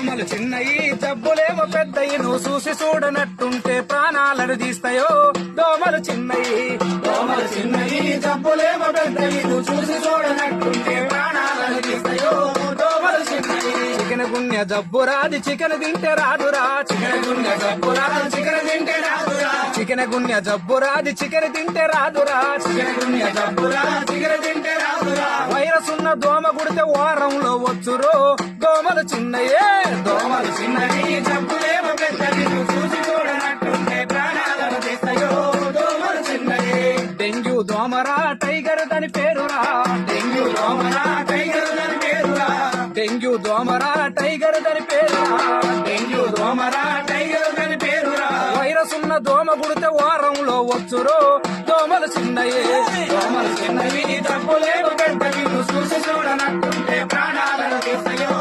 దోమలు చిన్నయి జబ్బులేమో పెద్దయి నువ్వు చూసి చూడనట్టుంటే ప్రాణాలను తీస్తాయో దోమలు చిన్నయి జబ్బులేమో పెద్దయి నువ్వు చూసి చూడనట్టుంటే ప్రాణాలను తీస్తాయో దోమలు చిన్నయి చికెన్ గున్య జబ్బు రాది చికెన్ తింటే రాదురా చికెన్ గున్య జబ్బు రాదు చికెన్ తింటే రాదురా చికెన్ గున్య జబ్బు రాది చికెన్ తింటే రాదురా చికెన్ గున్య జబ్బు రాదు చికెన్ తింటే రాదురా వైరస్ ఉన్న దోమ గుడితే వారంలో వచ్చురో దోమలు చిన్నయే జబ్బులేమో పెద్దది నువ్వు చూసి చూడనట్టుంటే ప్రాణాలను తీస్తాయో దోమలు చిన్నయే డెంగ్యూ దోమరా టైగర్ దాని పేరురా డెంగ్యూ దోమరా టైగర్ దాని పేరురా డెంగ్యూ దోమరా టైగర్ దాని పేరురా డెంగ్యూ దోమరా టైగర్ దాని పేరురా వైరస్ ఉన్న దోమ గుడితే వారంలో వచ్చురో దోమలు చిన్నయే జబ్బులేమో పెద్దది నువ్వు చూసి చూడనట్టుంటే ప్రాణాలను తీస్తాయో